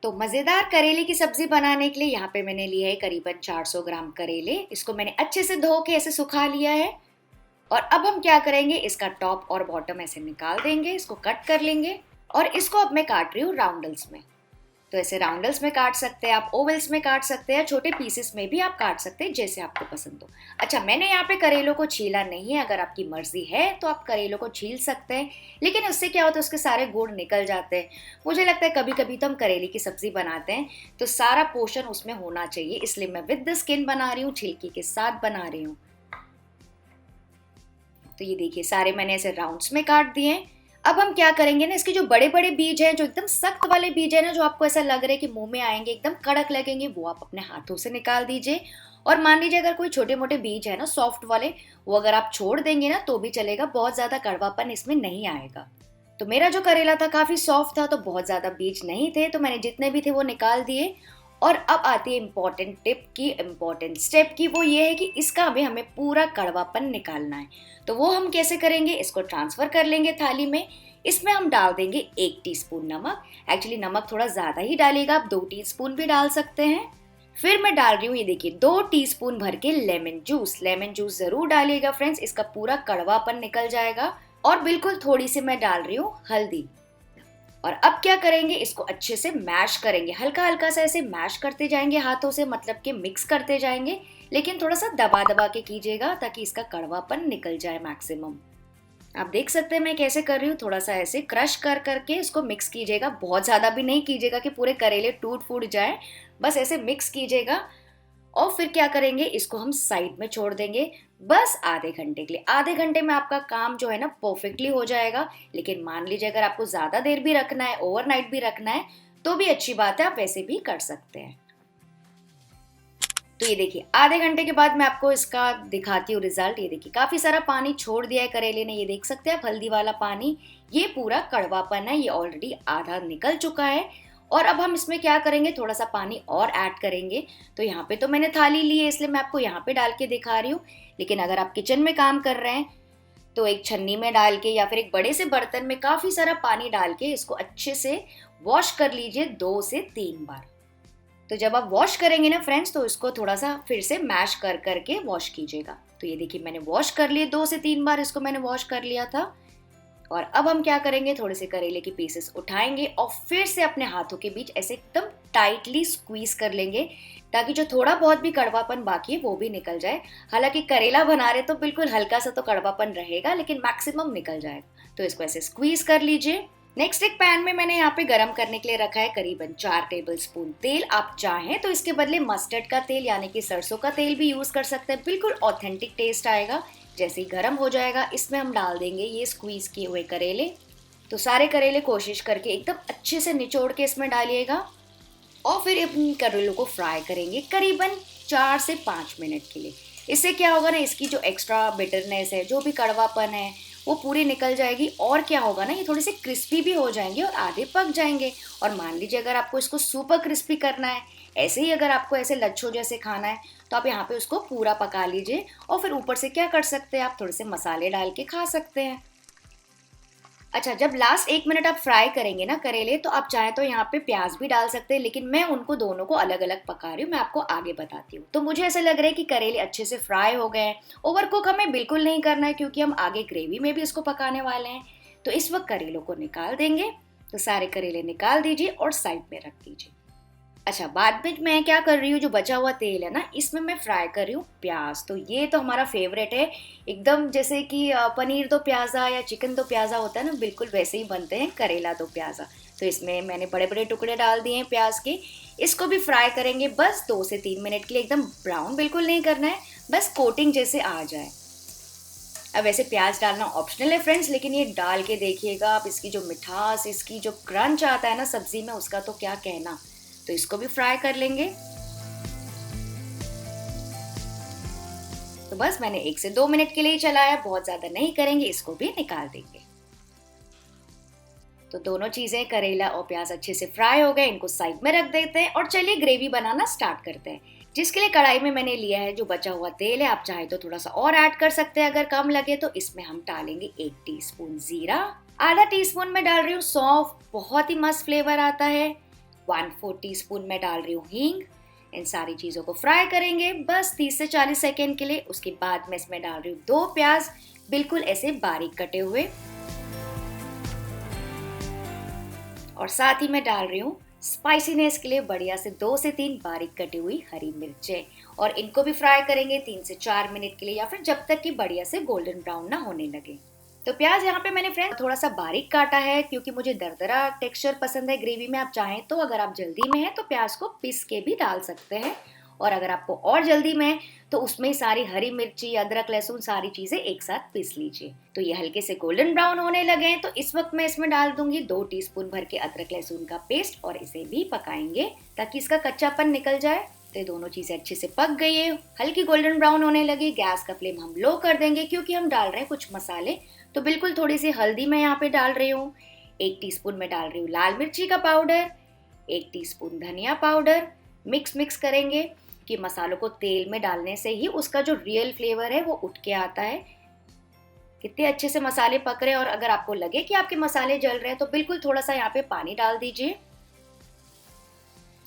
तो मज़ेदार करेले की सब्ज़ी बनाने के लिए यहाँ पे मैंने लिया है करीबन 400 ग्राम करेले। इसको मैंने अच्छे से धो के ऐसे सुखा लिया है। और अब हम क्या करेंगे, इसका टॉप और बॉटम ऐसे निकाल देंगे, इसको कट कर लेंगे। और इसको अब मैं काट रही हूँ राउंडल्स में। तो ऐसे राउंडल्स में काट सकते हैं आप, ओवल्स में काट सकते हैं, छोटे पीसेस में भी आप काट सकते हैं, जैसे आपको पसंद हो। अच्छा, मैंने यहाँ पे करेलों को छीला नहीं है। अगर आपकी मर्जी है तो आप करेलों को छील सकते हैं, लेकिन उससे क्या होता है, उसके सारे गुण निकल जाते हैं। मुझे लगता है कभी कभी तो हम करेले की सब्जी बनाते हैं तो सारा पोषण उसमें होना चाहिए, इसलिए मैं विद द स्किन बना रही हूँ, छिलकी के साथ बना रही हूँ। तो ये देखिए, सारे मैंने ऐसे राउंड्स में काट दिए हैं। अब हम क्या करेंगे ना, इसके जो बड़े बड़े बीज हैं, जो एकदम सख्त वाले बीज है ना, जो आपको ऐसा लग रहा है कि मुंह में आएंगे, एकदम कड़क लगेंगे, वो आप अपने हाथों से निकाल दीजिए। और मान लीजिए अगर कोई छोटे मोटे बीज है ना, सॉफ्ट वाले, वो अगर आप छोड़ देंगे ना तो भी चलेगा, बहुत ज्यादा कड़वापन इसमें नहीं आएगा। तो मेरा जो करेला था काफी सॉफ्ट था, तो बहुत ज्यादा बीज नहीं थे, तो मैंने जितने भी थे वो निकाल दिए। और अब आती है इम्पोर्टेंट टिप की, इम्पोर्टेंट स्टेप की, वो ये है कि इसका भी हमें पूरा कड़वापन निकालना है। तो वो हम कैसे करेंगे, इसको ट्रांसफर कर लेंगे थाली में। इसमें हम डाल देंगे 1 टीस्पून नमक। एक्चुअली नमक थोड़ा ज़्यादा ही डालिएगा, आप 2 टीस्पून भी डाल सकते हैं। फिर मैं डाल रही हूँ, ये देखिए, 2 टीस्पून भर के लेमन जूस। लेमन जूस ज़रूर डालिएगा फ्रेंड्स, इसका पूरा कड़वापन निकल जाएगा। और बिल्कुल थोड़ी सी मैं डाल रही हूँ हल्दी। और अब क्या करेंगे, इसको अच्छे से मैश करेंगे, हल्का हल्का सा ऐसे मैश करते जाएंगे हाथों से, मतलब कि मिक्स करते जाएंगे, लेकिन थोड़ा सा दबा दबा के कीजिएगा ताकि इसका कड़वापन निकल जाए मैक्सिमम। आप देख सकते हैं मैं कैसे कर रही हूँ, थोड़ा सा ऐसे क्रश कर करके इसको मिक्स कीजिएगा, बहुत ज़्यादा भी नहीं कीजिएगा कि पूरे करेले टूट फूट जाए, बस ऐसे मिक्स कीजिएगा। और फिर क्या करेंगे, इसको हम साइड में छोड़ देंगे बस आधे घंटे के लिए। आधे घंटे में आपका काम जो है ना परफेक्टली हो जाएगा। लेकिन मान लीजिए अगर आपको ज़्यादा देर भी रखना है, ओवरनाइट भी रखना है, तो भी अच्छी बात है, आप वैसे भी कर सकते हैं। तो ये देखिए, आधे घंटे के बाद मैं आपको इसका दिखाती हूँ रिजल्ट। ये देखिए, काफी सारा पानी छोड़ दिया है करेले ने, ये देख सकते हैं आप, हल्दी वाला पानी। ये पूरा कड़वापन है, ये ऑलरेडी आधा निकल चुका है। और अब हम इसमें क्या करेंगे, थोड़ा सा पानी और ऐड करेंगे। तो यहाँ पे तो मैंने थाली ली है, इसलिए मैं आपको यहाँ पे डाल के दिखा रही हूँ। लेकिन अगर आप किचन में काम कर रहे हैं तो एक छन्नी में डाल के या फिर एक बड़े से बर्तन में काफी सारा पानी डाल के इसको अच्छे से वॉश कर लीजिए 2 से 3 बार। तो जब आप वॉश करेंगे ना फ्रेंड्स, तो इसको थोड़ा सा फिर से मैश कर करके वॉश कीजिएगा। तो ये देखिए, मैंने वॉश कर लिए 2 से 3 बार, इसको मैंने वॉश कर लिया था। और अब हम क्या करेंगे, थोड़े से करेले के पीसेस उठाएंगे और फिर से अपने हाथों के बीच ऐसे एकदम टाइटली स्क्वीज कर लेंगे, ताकि जो थोड़ा बहुत भी कड़वापन बाकी है वो भी निकल जाए। हालांकि करेला बना रहे तो बिल्कुल हल्का सा तो कड़वापन रहेगा, लेकिन मैक्सिमम निकल जाएगा। तो इसको ऐसे स्क्वीज कर लीजिए। नेक्स्ट एक पैन में मैंने यहाँ पे गरम करने के लिए रखा है करीबन 4 टेबलस्पून तेल। आप चाहें तो इसके बदले मस्टर्ड का तेल यानी कि सरसों का तेल भी यूज कर सकते हैं, बिल्कुल ऑथेंटिक टेस्ट आएगा। जैसे ही गरम हो जाएगा, इसमें हम डाल देंगे ये स्क्वीज किए हुए करेले। तो सारे करेले कोशिश करके एकदम अच्छे से निचोड़ के इसमें डालिएगा। और फिर इन करेलों को फ्राई करेंगे करीबन 4 से 5 मिनट के लिए। इससे क्या होगा ना, इसकी जो एक्स्ट्रा बिटरनेस है, जो भी कड़वापन है, वो पूरी निकल जाएगी। और क्या होगा ना, ये थोड़े से क्रिस्पी भी हो जाएंगे और आधे पक जाएंगे। और मान लीजिए अगर आपको इसको सुपर क्रिस्पी करना है, ऐसे ही अगर आपको ऐसे लच्छों जैसे खाना है, तो आप यहाँ पे उसको पूरा पका लीजिए। और फिर ऊपर से क्या कर सकते हैं, आप थोड़े से मसाले डाल के खा सकते हैं। अच्छा, जब लास्ट 1 मिनट आप फ्राई करेंगे ना करेले, तो आप चाहे तो यहाँ पे प्याज भी डाल सकते हैं, लेकिन मैं उनको दोनों को अलग अलग पका रही हूँ, मैं आपको आगे बताती हूँ। तो मुझे ऐसा लग रहा है कि करेले अच्छे से फ्राई हो गए हैं। ओवर कुक हमें बिल्कुल नहीं करना है, क्योंकि हम आगे ग्रेवी में भी इसको पकाने वाले हैं। तो इस वक्त करेलों को निकाल देंगे। तो सारे करेले निकाल दीजिए और साइड में रख दीजिए। अच्छा, बाद में मैं क्या कर रही हूँ, जो बचा हुआ तेल है ना, इसमें मैं फ्राई कर रही हूँ प्याज। तो ये तो हमारा फेवरेट है एकदम, जैसे कि पनीर दो प्याज़ा या चिकन दो प्याज़ा होता है ना, बिल्कुल वैसे ही बनते हैं करेला दो प्याज़ा। तो इसमें मैंने बड़े बड़े टुकड़े डाल दिए हैं प्याज के। इसको भी फ्राई करेंगे बस 2 से 3 मिनट के लिए, एकदम ब्राउन बिल्कुल नहीं करना है, बस कोटिंग जैसे आ जाए। अब वैसे प्याज डालना ऑप्शनल है फ्रेंड्स, लेकिन ये डाल के देखिएगा आप, इसकी जो मिठास, इसकी जो क्रंच आता है ना सब्जी में, उसका तो क्या कहना। तो इसको भी फ्राई कर लेंगे। तो बस मैंने 1 से 2 मिनट के लिए चलाया, बहुत ज्यादा नहीं करेंगे, इसको भी निकाल देंगे। तो दोनों चीजें, करेला और प्याज अच्छे से फ्राई हो गए, इनको साइड में रख देते हैं और चलिए ग्रेवी बनाना स्टार्ट करते हैं। जिसके लिए कढ़ाई में मैंने लिया है जो बचा हुआ तेल है, आप चाहे तो थोड़ा सा और ऐड कर सकते हैं अगर कम लगे तो। इसमें हम डालेंगे 1 टीस्पून जीरा, आधा टीस्पून में डाल रही हूँ सौंफ, बहुत ही मस्त फ्लेवर आता है। 1/4 टीस्पून मैं डाल रही हूँ हींग। इन सारी चीज़ों को फ्राई करेंगे बस 30 से 40 सेकेंड के लिए। उसके बाद मैं इसमें डाल रही हूँ 2 प्याज, बिल्कुल ऐसे बारीक कटे हुए, और साथ ही मैं डाल रही हूँ स्पाइसीनेस के लिए बढ़िया से 2 से 3 बारीक कटी हुई हरी मिर्चें, और इनको भी फ्राई करेंगे 3 से 4 मिनट के लिए, या फिर जब तक कि बढ़िया से गोल्डन ब्राउन ना होने लगे। तो प्याज यहाँ पे मैंने फ्रेंड थोड़ा सा बारीक काटा है, क्योंकि मुझे दरदरा टेक्सचर पसंद है ग्रेवी में। आप चाहें तो, अगर आप जल्दी में है तो प्याज को पीस के भी डाल सकते हैं, और अगर आपको और जल्दी में है तो उसमें सारी हरी मिर्ची, अदरक, लहसुन सारी चीजें एक साथ पीस लीजिए। तो ये हल्के से गोल्डन ब्राउन होने लगे हैं, तो इस वक्त मैं इसमें डाल दूंगी 2 टीस्पून भर के अदरक लहसुन का पेस्ट, और इसे भी पकाएंगे ताकि इसका कच्चापन निकल जाए। तो दोनों चीजें अच्छे से पक गई है, हल्की गोल्डन ब्राउन होने लगी। गैस का फ्लेम हम लो कर देंगे, क्योंकि हम डाल रहे हैं कुछ मसाले। तो बिल्कुल थोड़ी सी हल्दी मैं यहाँ पे डाल रही हूँ, 1 टीस्पून मैं डाल रही हूँ लाल मिर्ची का पाउडर, 1 टीस्पून धनिया पाउडर। मिक्स करेंगे कि मसालों को तेल में डालने से ही उसका जो रियल फ्लेवर है वो उठ के आता है। कितने अच्छे से मसाले पक रहे हैं, और अगर आपको लगे कि आपके मसाले जल रहे हैं तो बिल्कुल थोड़ा सा यहाँ पे पानी डाल दीजिए।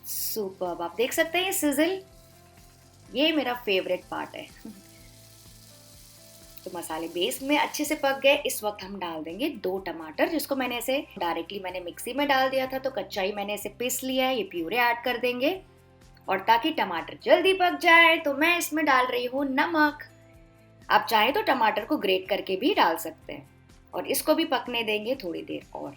सुपर्ब, आप देख सकते हैं ये सिजल, ये मेरा फेवरेट पार्ट है। तो मसाले बेस में अच्छे से पक गए। इस वक्त हम डाल देंगे 2 टमाटर, जिसको मैंने ऐसे डायरेक्टली मैंने मिक्सी में डाल दिया था, तो कच्चा ही मैंने इसे पीस लिया है। ये प्यूरे ऐड कर देंगे, और ताकि टमाटर जल्दी पक जाए तो मैं इसमें डाल रही हूँ नमक। आप चाहें तो टमाटर को ग्रेट करके भी डाल सकते हैं, और इसको भी पकने देंगे थोड़ी देर और।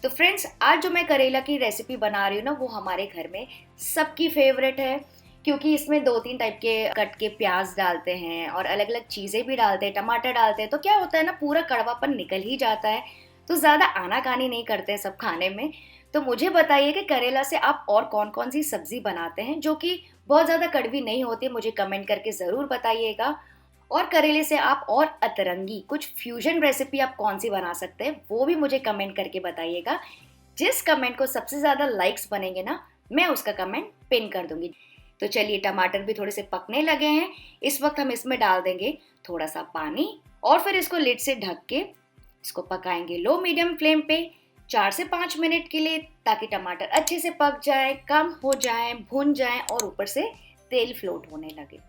तो फ्रेंड्स, आज जो मैं करेला की रेसिपी बना रही हूँ ना, वो हमारे घर में सबकी फेवरेट है, क्योंकि इसमें 2-3 टाइप के कट के प्याज डालते हैं और अलग अलग चीज़ें भी डालते हैं, टमाटर डालते हैं। तो क्या होता है ना, पूरा कड़वापन निकल ही जाता है, तो ज़्यादा आनाकानी नहीं करते हैं सब खाने में। तो मुझे बताइए कि करेला से आप और कौन कौन सी सब्जी बनाते हैं जो कि बहुत ज़्यादा कड़वी नहीं होती, मुझे कमेंट करके ज़रूर बताइएगा। और करेले से आप और अतरंगी कुछ फ्यूजन रेसिपी आप कौन सी बना सकते हैं, वो भी मुझे कमेंट करके बताइएगा। जिस कमेंट को सबसे ज़्यादा लाइक्स बनेंगे ना, मैं उसका कमेंट पिन कर दूंगी। तो चलिए, टमाटर भी थोड़े से पकने लगे हैं। इस वक्त हम इसमें डाल देंगे थोड़ा सा पानी, और फिर इसको लिड से ढक के इसको पकाएंगे लो मीडियम फ्लेम पे 4 से 5 मिनट के लिए, ताकि टमाटर अच्छे से पक जाए, कम हो जाए, भुन जाए, और ऊपर से तेल फ्लोट होने लगे।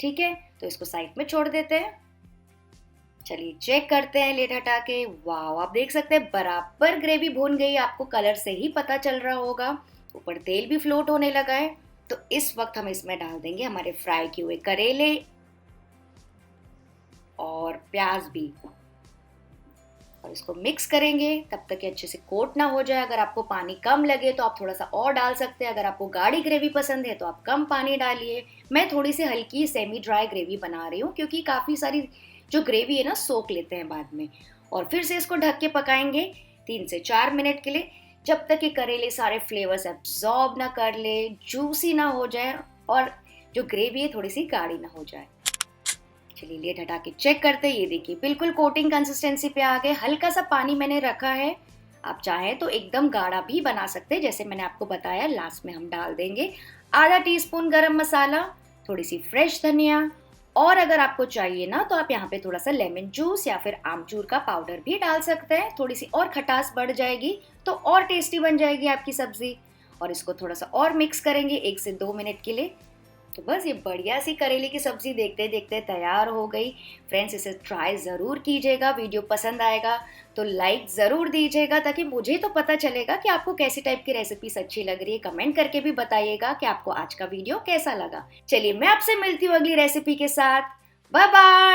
ठीक है, तो इसको साइड में छोड़ देते हैं। चलिए चेक करते हैं लिड हटा के। वाह, आप देख सकते हैं बराबर ग्रेवी भुन गई, आपको कलर से ही पता चल रहा होगा। ऊपर तेल भी फ्लोट होने लगा है। तो इस वक्त हम इसमें डाल देंगे हमारे फ्राई किए हुए करेले और प्याज भी, और इसको मिक्स करेंगे तब तक कि अच्छे से कोट ना हो जाए। अगर आपको पानी कम लगे तो आप थोड़ा सा और डाल सकते हैं। अगर आपको गाढ़ी ग्रेवी पसंद है तो आप कम पानी डालिए। मैं थोड़ी सी हल्की सेमी ड्राई ग्रेवी बना रही हूँ, क्योंकि काफ़ी सारी जो ग्रेवी है ना सोख लेते हैं बाद में। और फिर से इसको ढक के पकाएंगे 3 से 4 मिनट के लिए, जब तक कि करेले सारे फ्लेवर्स एब्जॉर्ब ना कर ले, जूसी ना हो जाए, और जो ग्रेवी है थोड़ी सी गाढ़ी ना हो जाए। चलिए लिड हटा के चेक करते हैं। ये देखिए बिल्कुल कोटिंग कंसिस्टेंसी पे आ गए। हल्का सा पानी मैंने रखा है, आप चाहें तो एकदम गाढ़ा भी बना सकते हैं, जैसे मैंने आपको बताया। लास्ट में हम डाल देंगे आधा टीस्पून गरम मसाला, थोड़ी सी फ्रेश धनिया, और अगर आपको चाहिए ना तो आप यहाँ पे थोड़ा सा लेमन जूस या फिर आमचूर का पाउडर भी डाल सकते हैं। थोड़ी सी और खटास बढ़ जाएगी तो और टेस्टी बन जाएगी आपकी सब्जी। और इसको थोड़ा सा और मिक्स करेंगे 1 से 2 मिनट के लिए। तो बस ये बढ़िया सी करेले की सब्जी देखते देखते तैयार हो गई। फ्रेंड्स, इसे ट्राई ज़रूर कीजिएगा। वीडियो पसंद आएगा तो लाइक ज़रूर दीजिएगा, ताकि मुझे तो पता चलेगा कि आपको कैसी टाइप की रेसिपीज अच्छी लग रही है। कमेंट करके भी बताइएगा कि आपको आज का वीडियो कैसा लगा। चलिए, मैं आपसे मिलती हूँ अगली रेसिपी के साथ। Bye bye.